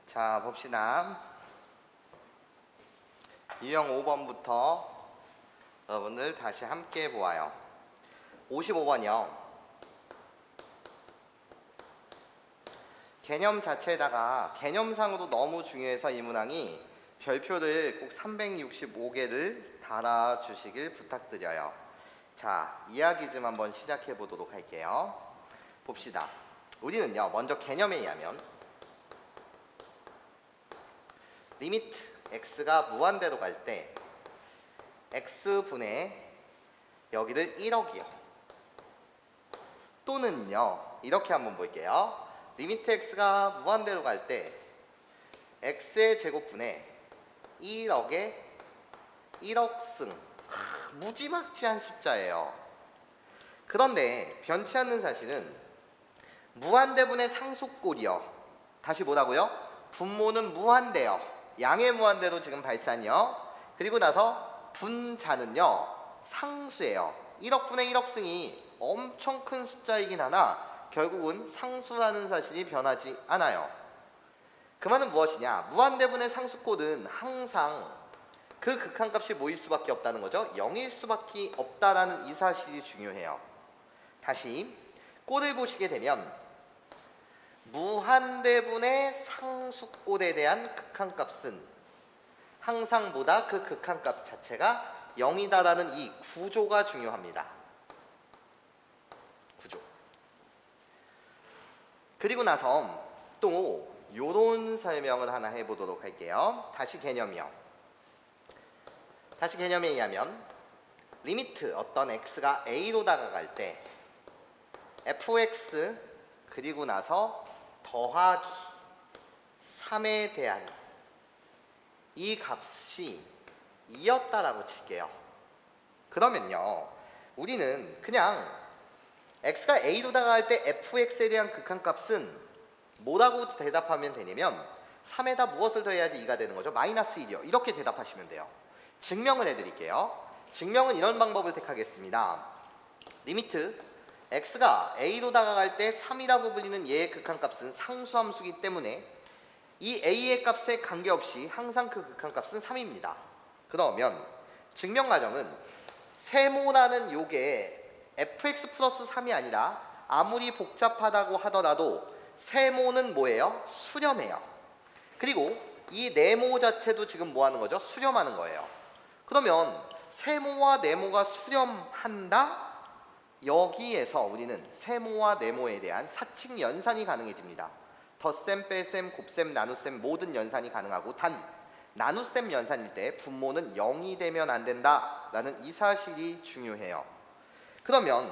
자, 봅시다. 유형 5번부터 여러분들 다시 함께 보아요. 55번이요. 개념 자체에다가 개념상으로 너무 중요해서 이 문항이 별표를 꼭 365개를 달아주시길 부탁드려요. 자, 이야기 좀 한번 시작해 보도록 할게요. 봅시다. 우리는요, 먼저 개념에 의하면 리미트 x가 무한대로 갈 때 x분의 여기를 1억이요. 또는요, 이렇게 한번 볼게요. 리미트 x가 무한대로 갈 때 x의 제곱분의 1억의 1억승. 무지막지한 숫자예요. 그런데 변치 않는 사실은 무한대분의 상수꼴이요. 다시 뭐라고요? 분모는 무한대요. 양의 무한대로 지금 발산이요. 그리고 나서 분자는요, 상수예요. 1억분의 1억승이 엄청 큰 숫자이긴 하나 결국은 상수라는 사실이 변하지 않아요. 그 말은 무엇이냐? 무한대분의 상수꼴은 항상 그 극한값이 뭐일 수밖에 없다는 거죠. 0일 수밖에 없다라는 이 사실이 중요해요. 다시 꼴을 보시게 되면 무한대분의 상수꼴에 대한 극한값은 항상 보다 그 극한값 자체가 0이다라는 이 구조가 중요합니다. 구조. 그리고 나서 또 요런 설명을 하나 해보도록 할게요. 다시 개념이요. 다시 개념에 의하면 리미트 어떤 x가 a로 다가갈 때 fx 그리고 나서 더하기 3에 대한 이 값이 2였다라고 칠게요. 그러면요, 우리는 그냥 x가 a로 다가갈 때 fx에 대한 극한값은 뭐라고 대답하면 되냐면 3에다 무엇을 더해야지 2가 되는 거죠? 마이너스 1이요. 이렇게 대답하시면 돼요. 증명을 해드릴게요. 증명은 이런 방법을 택하겠습니다. 리미트 x가 a로 다가갈 때 3이라고 불리는 얘의 극한값은 상수함수이기 때문에 이 a의 값에 관계없이 항상 그 극한값은 3입니다. 그러면 증명 과정은 세모라는 요게 fx 플러스 3이 아니라 아무리 복잡하다고 하더라도 세모는 뭐예요? 수렴해요. 그리고 이 네모 자체도 지금 뭐 하는 거죠? 수렴하는 거예요. 그러면 세모와 네모가 수렴한다? 여기에서 우리는 세모와 네모에 대한 사칙 연산이 가능해집니다. 덧셈, 뺄셈, 곱셈, 나눗셈 모든 연산이 가능하고 단 나눗셈 연산일 때 분모는 0이 되면 안 된다라는 이 사실이 중요해요. 그러면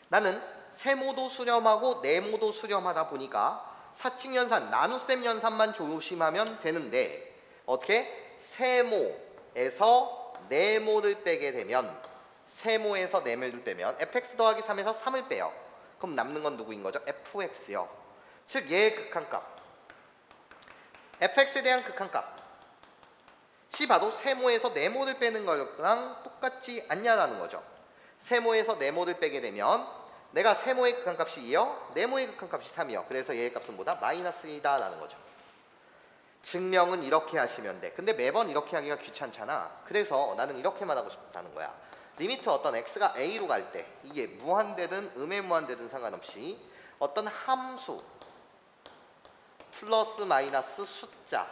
나는 세모도 수렴하고 네모도 수렴하다 보니까 사칙 연산, 나눗셈 연산만 조심하면 되는데 어떻게? 세모에서 네모를 빼게 되면 세모에서 네모를 빼면 fx 더하기 3에서 3을 빼요. 그럼 남는 건 누구인 거죠? fx요. 즉 얘의 극한값 fx에 대한 극한값이 바로 세모에서 네모를 빼는 거랑 똑같지 않냐라는 거죠. 세모에서 네모를 빼게 되면 내가 세모의 극한값이 2요, 네모의 극한값이 3이요. 그래서 얘의 값은 뭐다? 마이너스 2다 라는 거죠. 증명은 이렇게 하시면 돼. 근데 매번 이렇게 하기가 귀찮잖아. 그래서 나는 이렇게 말하고 싶다는 거야. 리미트 어떤 x가 a로 갈 때 이게 무한대든 음의 무한대든 상관없이 어떤 함수 플러스 마이너스 숫자의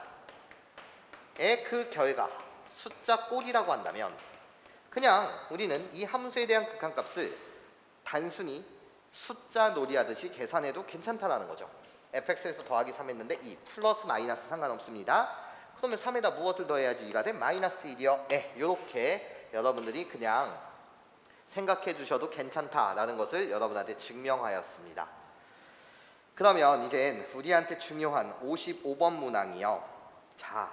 그 결과 숫자 꼴이라고 한다면 그냥 우리는 이 함수에 대한 극한값을 단순히 숫자 놀이하듯이 계산해도 괜찮다라는 거죠. fx에서 더하기 3 했는데 2 플러스 마이너스 상관없습니다. 그러면 3에다 무엇을 더해야지 2가 돼? 마이너스 1이요. 네, 이렇게 여러분들이 그냥 생각해 주셔도 괜찮다라는 것을 여러분한테 증명하였습니다. 그러면 이제 우리한테 중요한 55번 문항이요. 자,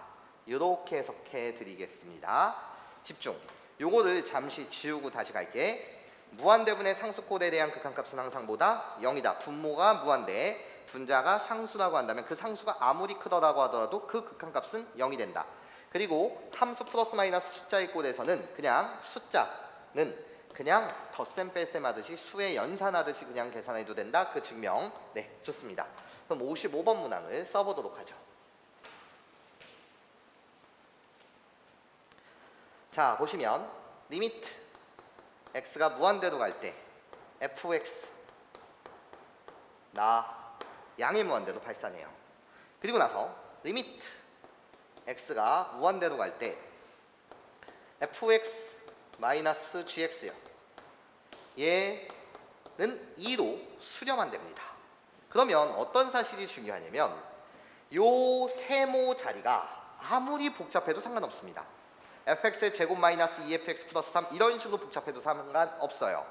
이렇게 해석해 드리겠습니다. 집중. 요거를 잠시 지우고 다시 갈게. 무한대분의 상수꼴에 대한 극한값은 항상 보다 0이다. 분모가 무한대, 분자가 상수라고 한다면 그 상수가 아무리 크더라고 하더라도 그 극한값은 0이 된다. 그리고 함수 플러스 마이너스 숫자의 꼴에서는 그냥 숫자는 그냥 덧셈 뺄셈 하듯이 수의 연산하듯이 그냥 계산해도 된다. 그 증명. 네, 좋습니다. 그럼 55번 문항을 써보도록 하죠. 자, 보시면 리미트 x가 무한대로 갈 때 fx 나 양의 무한대로 발산해요. 그리고 나서 리미트 x가 무한대로 갈 때 fx 마이너스 gx요. 얘는 2로 수렴한 됩니다. 그러면 어떤 사실이 중요하냐면 요 세모 자리가 아무리 복잡해도 상관없습니다. fx의 제곱 마이너스 2fx 플러스 3 이런 식으로 복잡해도 상관없어요.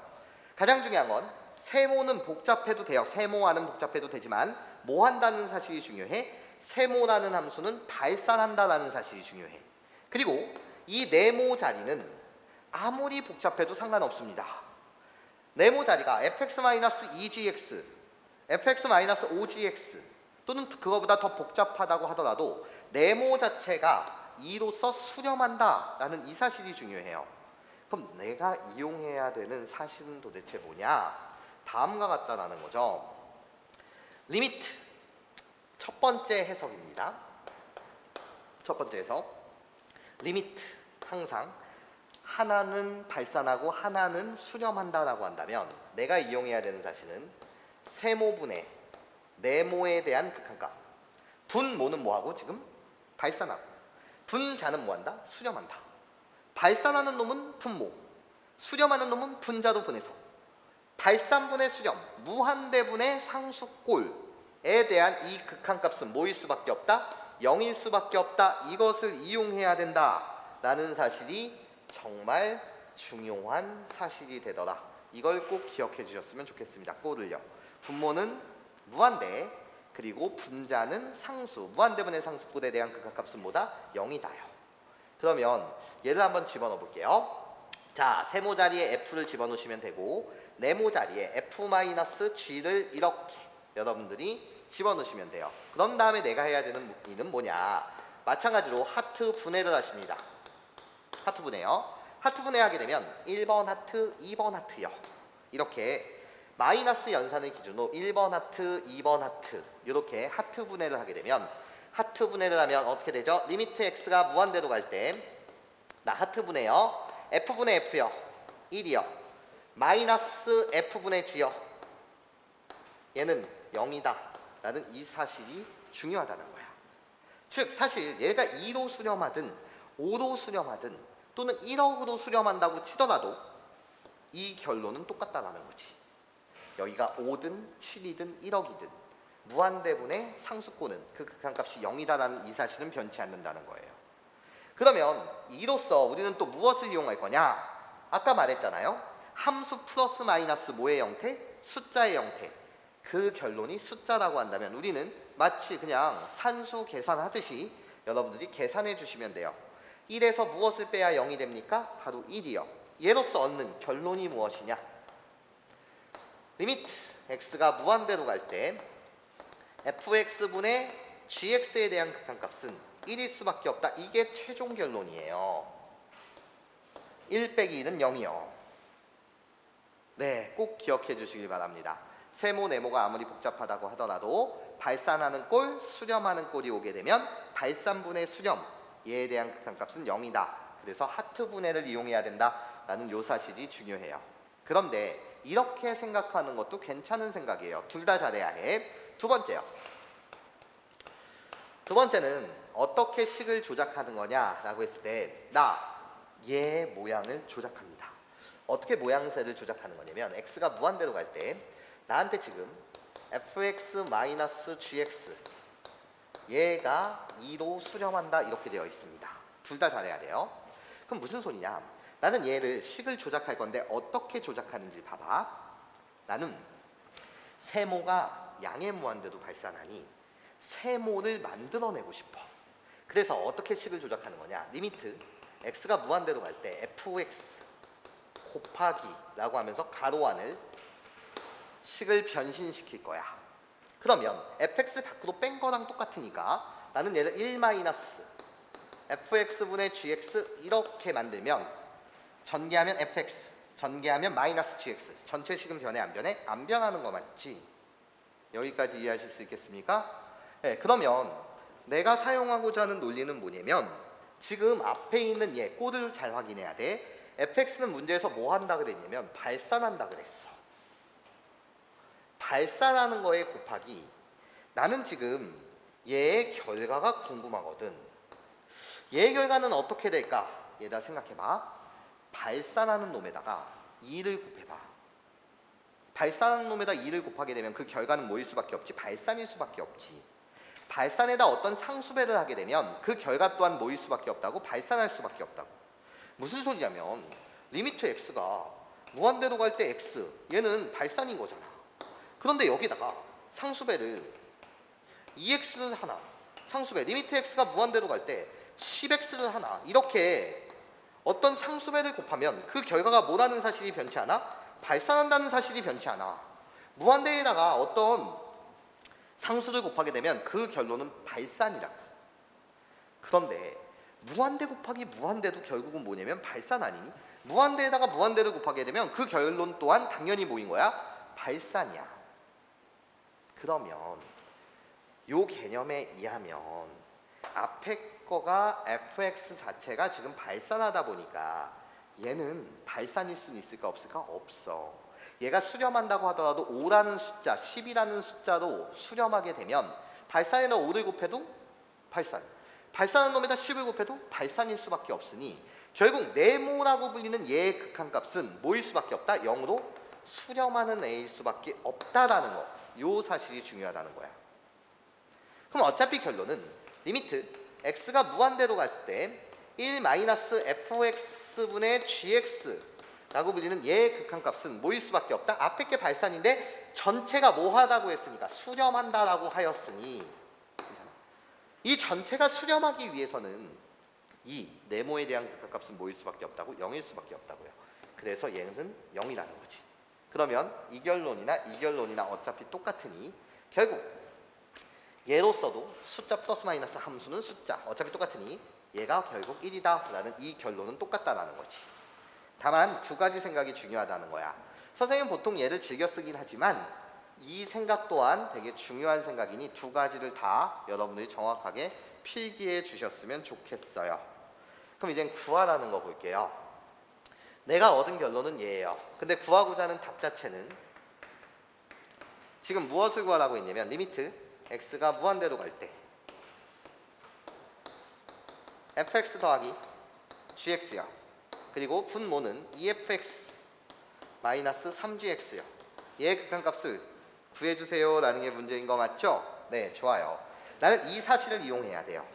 가장 중요한 건 세모는 복잡해도 돼요. 세모와는 복잡해도 되지만 뭐 한다는 사실이 중요해. 세모라는 함수는 발산한다라는 사실이 중요해. 그리고 이 네모 자리는 아무리 복잡해도 상관없습니다. 네모 자리가 fx-2gx, fx-5gx 또는 그거보다 더 복잡하다고 하더라도 네모 자체가 2로서 수렴한다라는 이 사실이 중요해요. 그럼 내가 이용해야 되는 사실은 도대체 뭐냐? 다음과 같다라는 거죠. 리미트 첫 번째 해석입니다. 첫 번째 해석. 리미트 항상 하나는 발산하고 하나는 수렴한다라고 한다면 내가 이용해야 되는 사실은 세모분의 네모에 대한 극한값. 분모는 뭐하고 지금? 발산하고. 분자는 뭐한다? 수렴한다. 발산하는 놈은 분모, 수렴하는 놈은 분자로 보내서 발산분의 수렴, 무한대분의 상수꼴에 대한 이 극한값은 뭐일 수밖에 없다? 0일 수밖에 없다. 이것을 이용해야 된다라는 사실이 정말 중요한 사실이 되더라. 이걸 꼭 기억해 주셨으면 좋겠습니다. 꼴을요. 분모는 무한대, 그리고 분자는 상수, 무한대분의 상수꼴에 대한 극한값은 뭐다? 0이다요. 그러면 얘를 한번 집어넣어 볼게요. 자, 세모 자리에 f를 집어넣으시면 되고 네모 자리에 f-g를 이렇게 여러분들이 집어넣으시면 돼요. 그런 다음에 내가 해야 되는 일은 뭐냐? 마찬가지로 하트 분해를 하십니다. 하트 분해요. 하트 분해하게 되면 1번 하트, 2번 하트요. 이렇게 마이너스 연산을 기준으로 1번 하트, 2번 하트 이렇게 하트 분해를 하게 되면 하트 분해를 하면 어떻게 되죠? 리미트 x가 무한대로 갈 때 나 하트 분해요. f분의 f요. 1이요. 마이너스 f분의 g요. 얘는 0이다 라는 이 사실이 중요하다는 거야. 즉 사실 얘가 2로 수렴하든 5로 수렴하든 또는 1억으로 수렴한다고 치더라도 이 결론은 똑같다라는 거지. 여기가 5든 7이든 1억이든 무한대분의 상수꼴은 그 극한값이 0이다라는 이 사실은 변치 않는다는 거예요. 그러면 이로써 우리는 또 무엇을 이용할 거냐? 아까 말했잖아요. 함수 플러스 마이너스 뭐의 형태? 숫자의 형태. 그 결론이 숫자라고 한다면 우리는 마치 그냥 산수 계산하듯이 여러분들이 계산해 주시면 돼요. 1에서 무엇을 빼야 0이 됩니까? 바로 1이요. 얘로서 얻는 결론이 무엇이냐? 리미트 x가 무한대로 갈 때 fx분의 gx에 대한 극한값은 1일 수밖에 없다. 이게 최종 결론이에요. 1 빼기 1은 0이요. 네, 꼭 기억해 주시길 바랍니다. 세모 네모가 아무리 복잡하다고 하더라도 발산하는 꼴, 수렴하는 꼴이 오게 되면 발산분의 수렴, 얘에 대한 극한값은 0이다. 그래서 하트 분해를 이용해야 된다라는 요 사실이 중요해요. 그런데 이렇게 생각하는 것도 괜찮은 생각이에요. 둘 다 잘해야 해. 두 번째요. 두 번째는 어떻게 식을 조작하는 거냐라고 했을 때 나 얘 모양을 조작합니다. 어떻게 모양새를 조작하는 거냐면 x가 무한대로 갈 때 나한테 지금 fx-gx 얘가 2로 수렴한다 이렇게 되어 있습니다. 둘 다 잘해야 돼요. 그럼 무슨 소리냐? 나는 얘를 식을 조작할 건데 어떻게 조작하는지 봐봐. 나는 세모가 양의 무한대로 발산하니 세모를 만들어내고 싶어. 그래서 어떻게 식을 조작하는 거냐? 리미트 x가 무한대로 갈 때 fx 곱하기 라고 하면서 가로 안을 식을 변신시킬 거야. 그러면 fx를 밖으로 뺀 거랑 똑같으니까 나는 얘를 1 마이너스 fx분의 gx 이렇게 만들면 전개하면 fx, 전개하면 마이너스 gx. 전체 식은 변해 안 변해? 안 변하는 거 맞지? 여기까지 이해하실 수 있겠습니까? 네, 그러면 내가 사용하고자 하는 논리는 뭐냐면 지금 앞에 있는 얘 꼴을 잘 확인해야 돼. fx는 문제에서 뭐 한다 그랬냐면 발산한다 그랬어. 발산하는 거에 곱하기, 나는 지금 얘의 결과가 궁금하거든. 얘의 결과는 어떻게 될까? 얘다 생각해봐. 발산하는 놈에다가 2를 곱해봐. 발산하는 놈에다 2를 곱하게 되면 그 결과는 뭐일 수밖에 없지? 발산일 수밖에 없지. 발산에다 어떤 상수배를 하게 되면 그 결과 또한 뭐일 수밖에 없다고? 발산할 수밖에 없다고. 무슨 소리냐면 리미트 x가 무한대로 갈 때 x, 얘는 발산인 거잖아. 그런데 여기다가 상수배를 2x를 하나, 상수배 리미트 x가 무한대로 갈 때 10x를 하나, 이렇게 어떤 상수배를 곱하면 그 결과가 뭐라는 사실이 변치 않아? 발산한다는 사실이 변치 않아. 무한대에다가 어떤 상수를 곱하게 되면 그 결론은 발산이라고. 그런데 무한대 곱하기 무한대도 결국은 뭐냐면 발산 아니니? 무한대에다가 무한대를 곱하게 되면 그 결론 또한 당연히 뭐인 거야? 발산이야. 그러면 요 개념에 의하면 앞에 거가 fx 자체가 지금 발산하다 보니까 얘는 발산일 수는 있을까 없을까? 없어. 얘가 수렴한다고 하더라도 5라는 숫자, 10이라는 숫자로 수렴하게 되면 발산에다 5를 곱해도 발산, 발산한 놈에다 10을 곱해도 발산일 수밖에 없으니 결국 네모라고 불리는 얘의 극한값은 뭐일 수밖에 없다? 0으로 수렴하는 애일 수밖에 없다라는 거. 요 사실이 중요하다는 거야. 그럼 어차피 결론은 리미트 x가 무한대로 갔을 때 1-fx분의 gx 라고 불리는 얘의 극한값은 뭐일 수밖에 없다? 앞에 게 발산인데 전체가 뭐 하다고 했으니까 수렴한다라고 하였으니 이 전체가 수렴하기 위해서는 이 네모에 대한 극한값은 뭐일 수밖에 없다고? 0일 수밖에 없다고요. 그래서 얘는 0이라는 거지. 그러면 이 결론이나 어차피 똑같으니 결국 얘로서도 숫자 플러스 마이너스 함수는 숫자 어차피 똑같으니 얘가 결국 1이다 라는 이 결론은 똑같다라는 거지. 다만 두 가지 생각이 중요하다는 거야. 선생님 보통 얘를 즐겨 쓰긴 하지만 이 생각 또한 되게 중요한 생각이니 두 가지를 다 여러분들이 정확하게 필기해 주셨으면 좋겠어요. 그럼 이젠 구하라는 거 볼게요. 내가 얻은 결론은 얘예요. 근데 구하고자 하는 답 자체는 지금 무엇을 구하라고 했냐면 리미트 x가 무한대로 갈 때 fx 더하기 gx요. 그리고 분모는 2fx 마이너스 3gx요. 얘의 극한값을 구해주세요 라는 게 문제인 거 맞죠? 네, 좋아요. 나는 이 사실을 이용해야 돼요.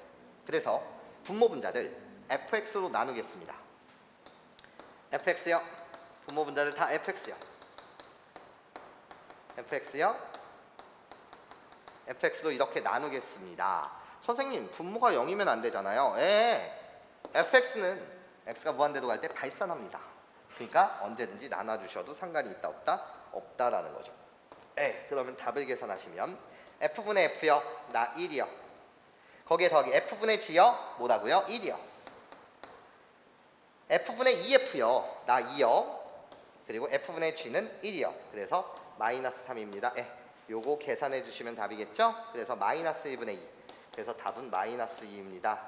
그래서 분모 분자들 fx로 나누겠습니다. fx요. 분모 분자들 다 fx요. fx요. fx로 이렇게 나누겠습니다. 선생님 분모가 0이면 안 되잖아요. fx는 x가 무한대로 갈 때 발산합니다. 그러니까 언제든지 나눠주셔도 상관이 있다 없다? 없다라는 거죠. 그러면 답을 계산하시면 f분의 f요. 나 1이요. 거기에 더하기 f분의 g요. 뭐라고요? 1이요. f분의 2f요. 나 2요. 그리고 f분의 g는 1이요. 그래서 마이너스 3입니다. 요거 계산해 주시면 답이겠죠? 그래서 마이너스 1분의 2. 그래서 답은 마이너스 2입니다.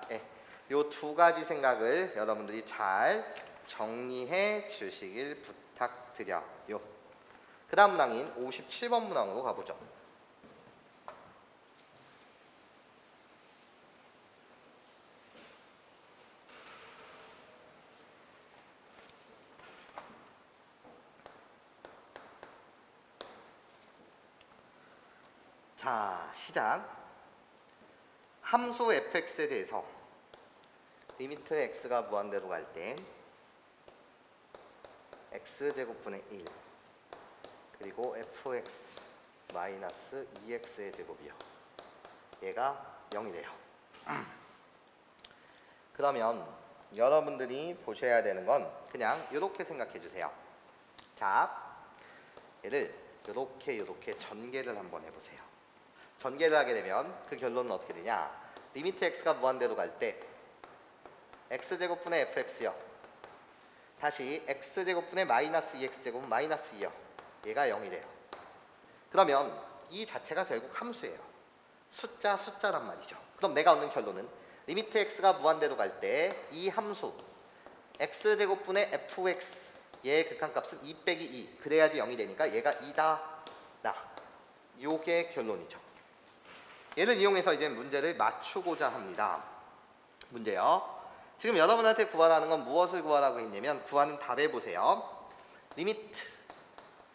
요 두 가지 생각을 여러분들이 잘 정리해 주시길 부탁드려요. 그 다음 문항인 57번 문항으로 가보죠. 자, 시작. 함수 fx에 대해서 리미트 x가 무한대로 갈 때 x제곱분의 1 그리고 fx 마이너스 2x의 제곱이요. 얘가 0이래요. 그러면 여러분들이 보셔야 되는 건 그냥 이렇게 생각해 주세요. 자, 얘를 이렇게 전개를 한번 해보세요. 전개를 하게 되면 그 결론은 어떻게 되냐? 리미트 x가 무한대로 갈 때 x제곱분의 fx요. 다시 x제곱분의 마이너스 2x제곱은 마이너스 2요. 얘가 0이래요. 그러면 이 자체가 결국 함수예요. 숫자란 말이죠. 그럼 내가 얻는 결론은 리미트 x가 무한대로 갈 때 이 함수 x제곱분의 fx 얘의 극한값은 2 빼기 2 그래야지 0이 되니까 얘가 2다 나 요게 결론이죠. 얘를 이용해서 이제 문제를 맞추고자 합니다. 문제요. 지금 여러분한테 구하라는 건 무엇을 구하라고 했냐면 구하는 답에 보세요. 리미트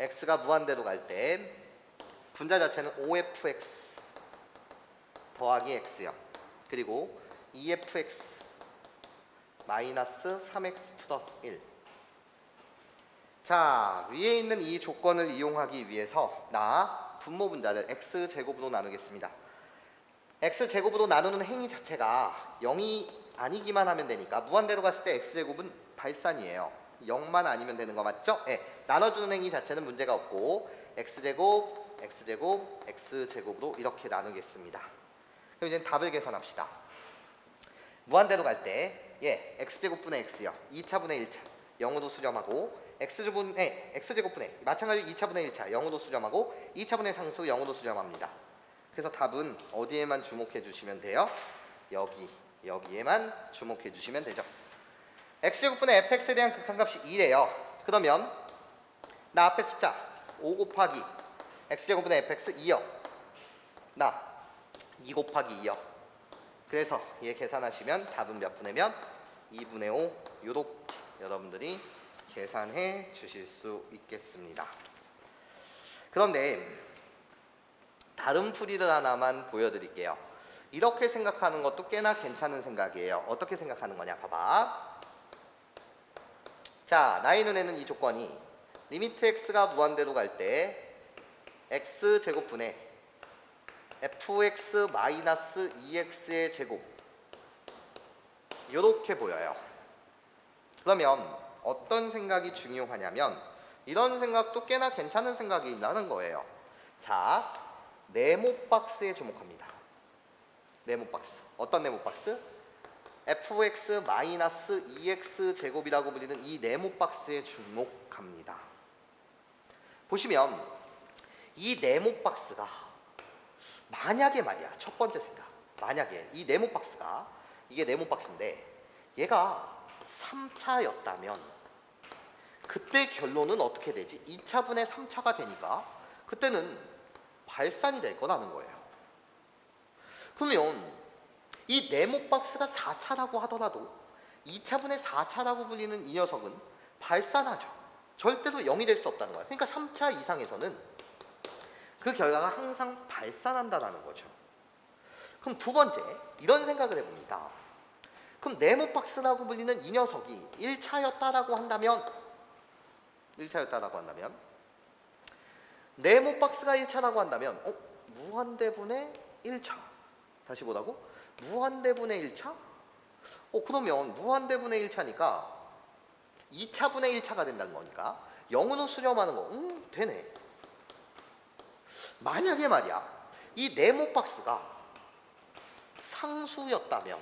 x가 무한대로 갈 때 분자 자체는 5fx 더하기 x요. 그리고 2fx 마이너스 3x 플러스 1. 자, 위에 있는 이 조건을 이용하기 위해서 나 분모 분자를 x제곱으로 나누겠습니다. x제곱으로 나누는 행위 자체가 0이 아니기만 하면 되니까 무한대로 갔을 때 x제곱은 발산이에요. 0만 아니면 되는 거 맞죠? 네, 나눠주는 행위 자체는 문제가 없고 x제곱, x제곱, x제곱으로 이렇게 나누겠습니다. 그럼 이제 답을 계산합시다. 무한대로 갈 때 x제곱분의 x요. 2차분의 1차 0으로 수렴하고 x제곱분의 마찬가지로 2차분의 1차 0으로 수렴하고 2차분의 상수 0으로 수렴합니다. 그래서 답은 어디에만 주목해 주시면 돼요? 여기에만 주목해 주시면 되죠. x제곱분의 fx에 대한 극한값이 2래요. 그러면 나 앞에 숫자 5 곱하기 x제곱분의 fx 2요. 나 2 곱하기 2요. 그래서 얘 계산하시면 답은 몇 분의 몇? 2분의 5 요렇게 여러분들이 계산해 주실 수 있겠습니다. 그런데 다른 풀이를 하나만 보여드릴게요. 이렇게 생각하는 것도 꽤나 괜찮은 생각이에요. 어떻게 생각하는 거냐 봐봐. 자, 나의 눈에는 이 조건이 리미트 x가 무한대로 갈 때 x제곱분의 fx 마이너스 2x의 제곱 이렇게 보여요. 그러면 어떤 생각이 중요하냐면 이런 생각도 꽤나 괜찮은 생각이라는 거예요. 자, 네모 박스에 주목합니다. 네모 박스. 어떤 네모 박스? fx 마이너스 2x 제곱이라고 불리는 이 네모 박스에 주목합니다. 보시면 이 네모 박스가 만약에 말이야 첫 번째 생각 만약에 이 네모 박스가 이게 네모 박스인데 얘가 3차였다면 그때 결론은 어떻게 되지? 2차분의 3차가 되니까 그때는 발산이 될 거라는 거예요. 그러면 이 네모 박스가 4차라고 하더라도 2차분의 4차라고 불리는 이 녀석은 발산하죠. 절대로 0이 될 수 없다는 거예요. 그러니까 3차 이상에서는 그 결과가 항상 발산한다는 거죠. 그럼 두 번째 이런 생각을 해봅니다. 그럼 네모 박스라고 불리는 이 녀석이 1차였다라고 한다면 네모 박스가 1차라고 한다면 무한대분의 1차 다시 뭐라고? 무한대분의 1차? 그러면 무한대분의 1차니까 2차분의 1차가 된다는 거니까 0으로 수렴하는 거 되네. 만약에 말이야 이 네모 박스가 상수였다면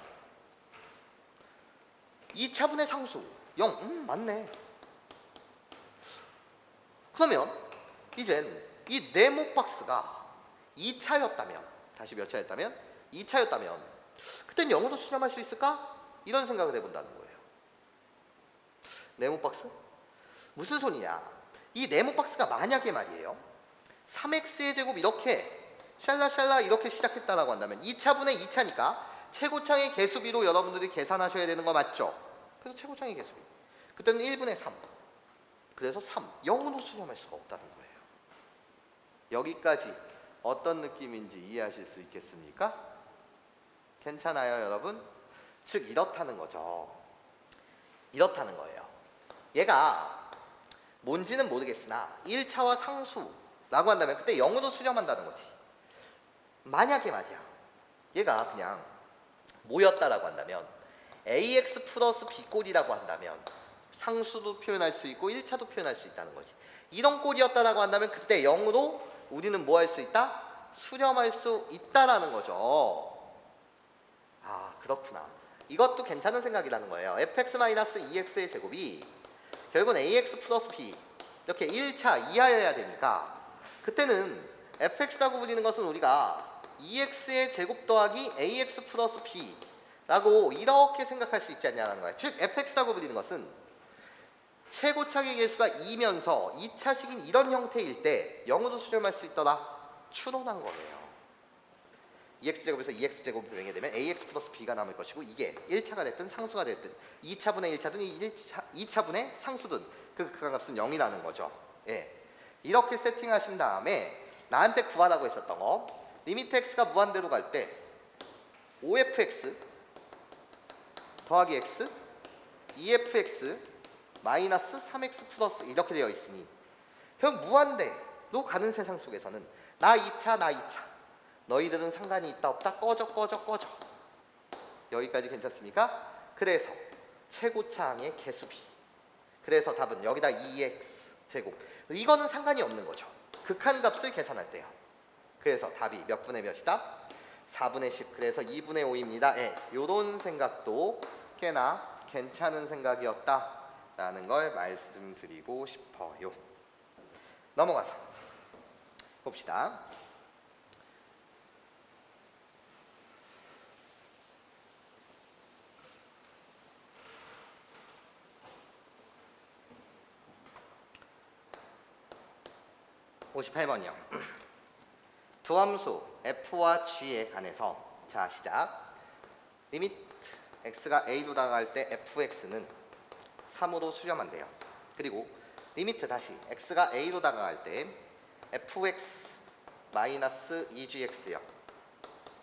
2차분의 상수 0 맞네. 그러면 이젠 이 네모 박스가 2차였다면 다시 몇 차였다면? 2차였다면 그땐 0으로 수렴할 수 있을까? 이런 생각을 해본다는 거예요. 네모 박스? 무슨 소리냐? 이 네모 박스가 만약에 말이에요 3x의 제곱 이렇게 샬라샬라 이렇게 시작했다라고 한다면 2차분의 2차니까 최고창의 개수비로 여러분들이 계산하셔야 되는 거 맞죠? 그래서 최고창의 개수비 그때는 1분의 3 그래서 3 0으로 수렴할 수가 없다는 거예요. 여기까지 어떤 느낌인지 이해하실 수 있겠습니까? 괜찮아요 여러분? 즉 이렇다는 거죠. 이렇다는 거예요. 얘가 뭔지는 모르겠으나 1차와 상수라고 한다면 그때 0으로 수렴한다는 거지. 만약에 말이야 얘가 그냥 뭐였다라고 한다면 ax 플러스 b꼴이라고 한다면 상수도 표현할 수 있고 1차도 표현할 수 있다는 거지. 이런 꼴이었다라고 한다면 그때 0으로 우리는 뭐 할 수 있다? 수렴할 수 있다라는 거죠. 아 그렇구나. 이것도 괜찮은 생각이라는 거예요. fx-2x의 제곱이 결국은 ax 플러스 b 이렇게 1차 이하여야 되니까 그때는 fx라고 불리는 것은 우리가 2x의 제곱 더하기 ax 플러스 b 라고 이렇게 생각할 수 있지 않냐는 거야. 즉 fx라고 불리는 것은 최고차기 계수가 2면서 2차식인 이런 형태일 때 0으로 수렴할 수 있더라 추론한 거예요. 2x제곱에서 2x제곱을 병행하게 되면 ax 플러스 b가 남을 것이고 이게 1차가 됐든 상수가 됐든 2차분의 1차든 2차분의 상수든 그 극한값은 0이라는 거죠. 예. 이렇게 세팅하신 다음에 나한테 구하라고 했었던 거 리미트 x가 무한대로 갈 때 5fx 더하기 x 2fx 마이너스 3x 플러스 이렇게 되어 있으니 결국 무한대로 가는 세상 속에서는 나 2차 나 2차 너희들은 상관이 있다 없다 꺼져 여기까지 괜찮습니까? 그래서 최고차항의 개수비 그래서 답은 여기다 2x 제곱 이거는 상관이 없는 거죠. 극한값을 계산할 때요. 그래서 답이 몇 분의 몇이다? 4분의 10 그래서 2분의 5입니다. 예, 요런 생각도 꽤나 괜찮은 생각이었다 라는 걸 말씀드리고 싶어요. 넘어가서 봅시다. (58번이요) 두 함수 f와 g에 관해서 자 시작. 리미트 x가 a로 다가갈 때 fx는 3으로 수렴한대요. 그리고 리미트 다시 x가 a로 다가갈 때 fx 마이너스 2gx요.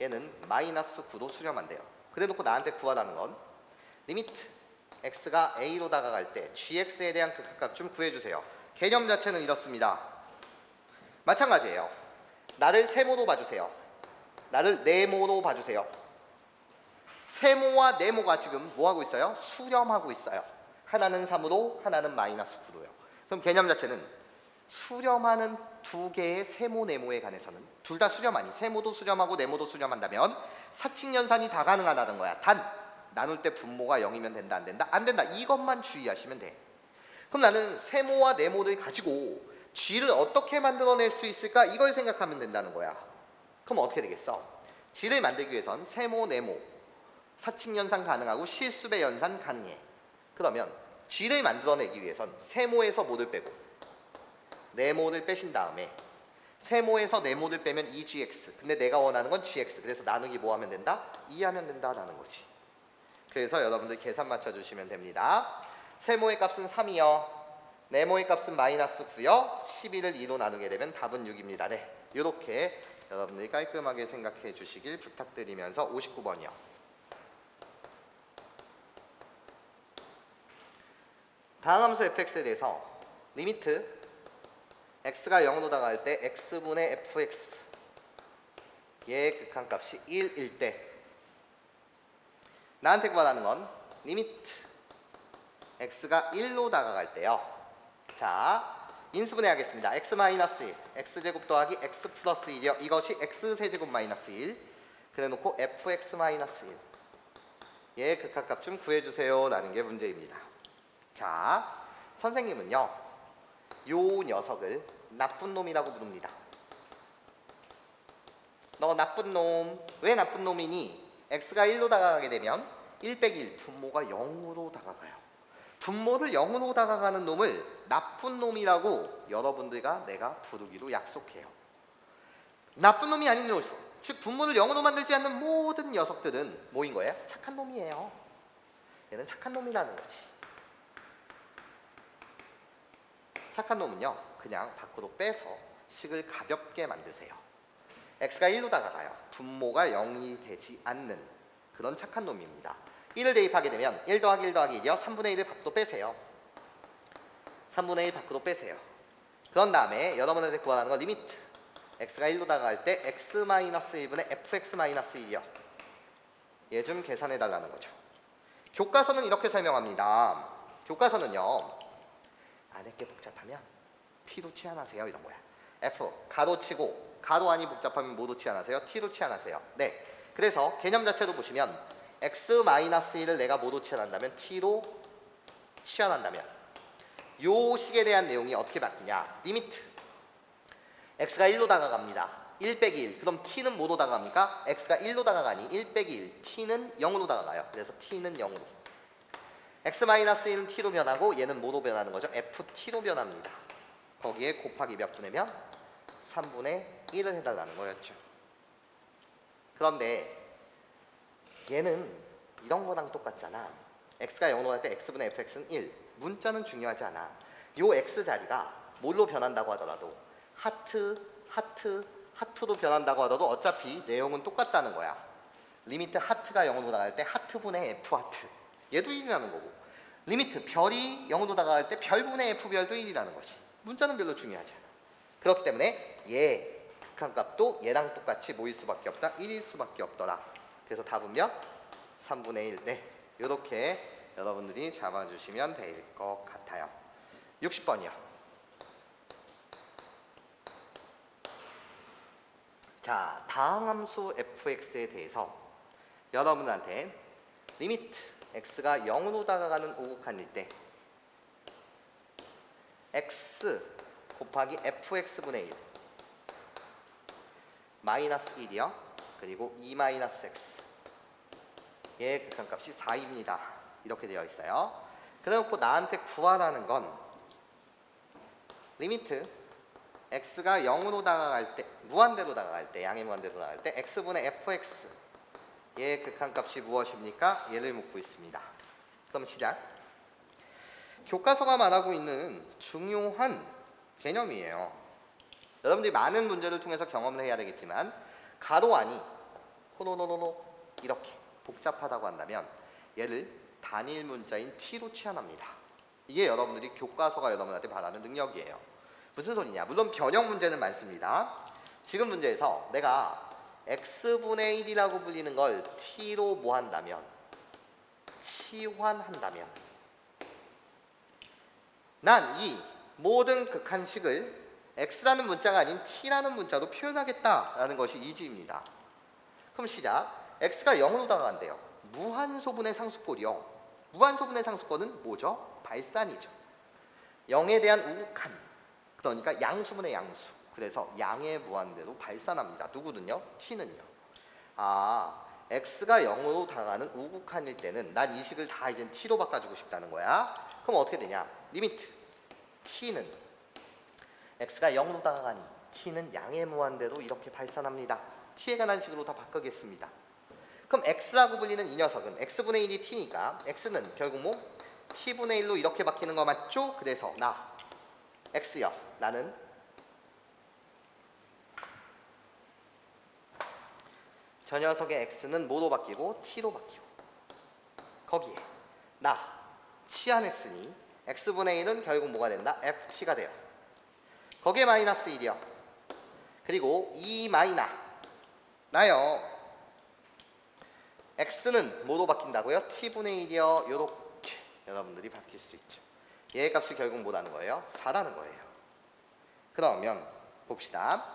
얘는 마이너스 9로 수렴한대요. 그래놓고 나한테 구하라는 건 리미트 x가 a로 다가갈 때 gx에 대한 극한값 좀 구해주세요. 개념 자체는 이렇습니다. 마찬가지예요. 나를 세모로 봐주세요. 나를 네모로 봐주세요. 세모와 네모가 지금 뭐하고 있어요? 수렴하고 있어요. 하나는 3으로 하나는 마이너스 9로요. 그럼 개념 자체는 수렴하는 두 개의 세모 네모에 관해서는 둘 다 수렴하니 세모도 수렴하고 네모도 수렴한다면 사칙연산이 다 가능하다는 거야. 단 나눌 때 분모가 0이면 된다 안 된다? 안 된다. 이것만 주의하시면 돼. 그럼 나는 세모와 네모를 가지고 g를 어떻게 만들어낼 수 있을까? 이걸 생각하면 된다는 거야. 그럼 어떻게 되겠어? g를 만들기 위해선 세모, 네모 사칙연산 가능하고 실수배 연산 가능해. 그러면 g를 만들어내기 위해선 세모에서 뭐를 빼고 네모를 빼신 다음에 세모에서 네모를 빼면 2gx 근데 내가 원하는 건 gx 그래서 나누기 뭐 하면 된다? 2 하면 된다라는 거지. 그래서 여러분들 계산 맞춰주시면 됩니다. 세모의 값은 3이요. 네모의 값은 마이너스 9요. 11을 2로 나누게 되면 답은 6입니다. 네, 이렇게 여러분들이 깔끔하게 생각해 주시길 부탁드리면서 59번이요. 다음 함수 fx에 대해서 리미트 x가 0으로 다가갈 때 x분의 fx 얘의 극한값이 1일 때 나한테 구하라는 건 리미트 x가 1로 다가갈 때요. 자, 인수분해 하겠습니다. x-1, x제곱 더하기 x 플러스 1이요. 이것이 x세제곱 마이너스 1 그래놓고 fx-1 얘의 극한값 좀 구해주세요 라는 게 문제입니다. 자, 선생님은요 요 녀석을 나쁜 놈이라고 부릅니다. 너 나쁜 놈. 왜 나쁜 놈이니? x가 1로 다가가게 되면 1 빼기 1 분모가 0으로 다가가요. 분모를 0으로 다가가는 놈을 나쁜 놈이라고 여러분들과 내가 부르기로 약속해요. 나쁜 놈이 아닌 녀석, 즉 분모를 0으로 만들지 않는 모든 녀석들은 뭐인 거예요? 착한 놈이에요. 얘는 착한 놈이라는 거지. 착한 놈은요 그냥 밖으로 빼서 식을 가볍게 만드세요. x가 1로 다가가요. 분모가 0이 되지 않는 그런 착한 놈입니다. 1을 대입하게 되면 1 더하기 1 더하기 1이요. 3분의 1을 밖으로 빼세요. 3분의 1 밖으로 빼세요. 그런 다음에 여러분한테 구하라는 건 리미트 x가 1로 다가갈 때 x-1분의 fx-1이요. 얘 좀 계산해 달라는 거죠. 교과서는 이렇게 설명합니다. 교과서는요 안에 게 복잡하면 t로 치환하세요 이런 거야. f 가로치고 가로 안이 복잡하면 뭐로 치환하세요? t로 치환하세요. 네, 그래서 개념 자체로 보시면 x-1을 내가 뭐로 치환한다면 t로 치환한다면 요 식에 대한 내용이 어떻게 바뀌냐. 리미트 x가 1로 다가갑니다. 1 빼기 1. 그럼 t는 뭐로 다가갑니까? x가 1로 다가가니 1 빼기 1. t는 0으로 다가가요. 그래서 t는 0으로. x-1은 t로 변하고 얘는 뭐로 변하는 거죠? ft로 변합니다. 거기에 곱하기 몇 분의면 3분의 1을 해달라는 거였죠. 그런데 얘는 이런 거랑 똑같잖아. x가 0으로 갈 때 x분의 fx는 1. 문자는 중요하지 않아. 요 x 자리가 뭘로 변한다고 하더라도 하트로 변한다고 하더라도 어차피 내용은 똑같다는 거야. 리미트 하트가 0으로 나갈 때 하트분의 f 하트. 얘도 1이라는 거고. 리미트 별이 0으로 다가갈 때 별분의 f별도 1이라는 것이. 문자는 별로 중요하지 않아. 그렇기 때문에 얘 극한값도 얘랑 똑같이 뭐일 수밖에 없다? 1일 수밖에 없더라. 그래서 답은 몇? 3분의 1. 네, 이렇게 여러분들이 잡아주시면 될 것 같아요. 60번이요. 자, 다항함수 fx에 대해서 여러분한테 리미트 x가 0으로 다가가는 오곡한일 때 x 곱하기 fx분의 1 마이너스 1이요. 그리고 2 마이너스 x 얘의 극한값이 4입니다. 이렇게 되어 있어요. 그래놓고 나한테 구하라는 건 리미트 x가 0으로 다가갈 때 무한대로 다가갈 때 양의 무한대로 다가갈 때 x분의 fx 얘의 극한값이 무엇입니까? 얘를 묻고 있습니다. 그럼 시작. 교과서가 말하고 있는 중요한 개념이에요. 여러분들이 많은 문제를 통해서 경험을 해야 되겠지만 가로 안이 호로로로로 이렇게 복잡하다고 한다면 얘를 단일 문자인 t로 취한합니다. 이게 여러분들이 교과서가 여러분한테 바라는 능력이에요. 무슨 소리냐? 물론 변형 문제는 많습니다. 지금 문제에서 내가 x분의 1이라고 불리는 걸 t로 뭐 한다면 치환한다면 난 이 모든 극한식을 x라는 문자가 아닌 t라는 문자로 표현하겠다라는 것이 이지입니다. 그럼 시작. x가 0으로 다가간대요. 무한소분의 상수꼴이요. 무한소분의 상수꼴은 뭐죠? 발산이죠. 0에 대한 우극한, 그러니까 양수분의 양수. 그래서 양의 무한대로 발산합니다. 누구는요? t는요. 아, x가 0으로 다가가는 우극한일 때는 난 이 식을 다 이제 t로 바꿔주고 싶다는 거야. 그럼 어떻게 되냐? 리미트 t는 x가 0으로 다가가니 t는 양의 무한대로 이렇게 발산합니다. t에 관한 식으로 다 바꾸겠습니다. 그럼 x라고 불리는 이 녀석은 x분의 1이 t니까 x는 결국 뭐 t분의 1로 이렇게 바뀌는 거 맞죠? 그래서 나 x요. 나는 저 녀석의 x는 뭐로 바뀌고 t로 바뀌고 거기에 나 치환했으니 x분의 1은 결국 뭐가 된다? ft가 돼요. 거기에 마이너스 1이요. 그리고 2 마이너 나요. x는 뭐로 바뀐다고요? t분의 1이요. 요렇게 여러분들이 바뀔 수 있죠. 얘의 값이 결국 뭐라는 거예요? 4라는 거예요. 그러면 봅시다.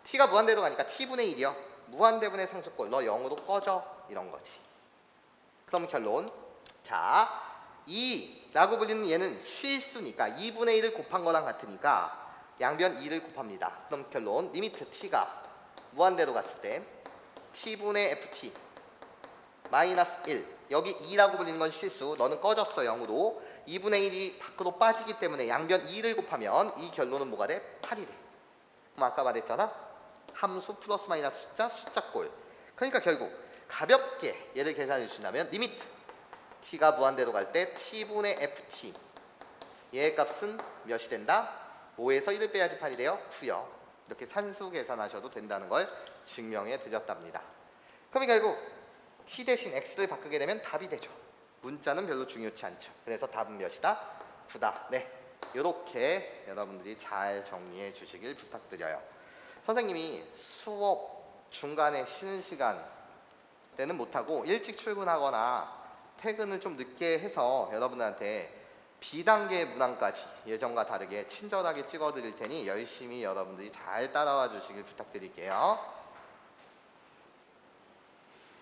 t가 무한대로 가니까 t분의 1이요. 무한대분의 상수꼴 너 0으로 꺼져 이런 거지. 그럼 결론. 자, 2라고 불리는 얘는 실수니까 2분의 1을 곱한 거랑 같으니까 양변 2를 곱합니다. 그럼 결론 리미트 t가 무한대로 갔을 때 t분의 ft 마이너스 1 여기 2라고 불리는 건 실수. 너는 꺼졌어 0으로. 2분의 1이 밖으로 빠지기 때문에 양변 2를 곱하면 이 결론은 뭐가 돼? 8이 돼. 그럼 아까 말했잖아. 함수 플러스 마이너스 숫자꼴. 그러니까 결국 가볍게 얘를 계산해 주신다면 리미트 t가 무한대로 갈 때 t분의 ft 얘의 값은 몇이 된다? 5에서 1을 빼야지 8이 돼요? 9요. 이렇게 산수 계산하셔도 된다는 걸 증명해 드렸답니다. 그럼 결국 t 대신 x를 바꾸게 되면 답이 되죠. 문자는 별로 중요치 않죠. 그래서 답은 몇이다? 9다. 네, 이렇게 여러분들이 잘 정리해 주시길 부탁드려요. 선생님이 수업 중간에 쉬는 시간 때는 못하고 일찍 출근하거나 퇴근을 좀 늦게 해서 여러분들한테 B단계 문항까지 예전과 다르게 친절하게 찍어드릴 테니 열심히 여러분들이 잘 따라와 주시길 부탁드릴게요.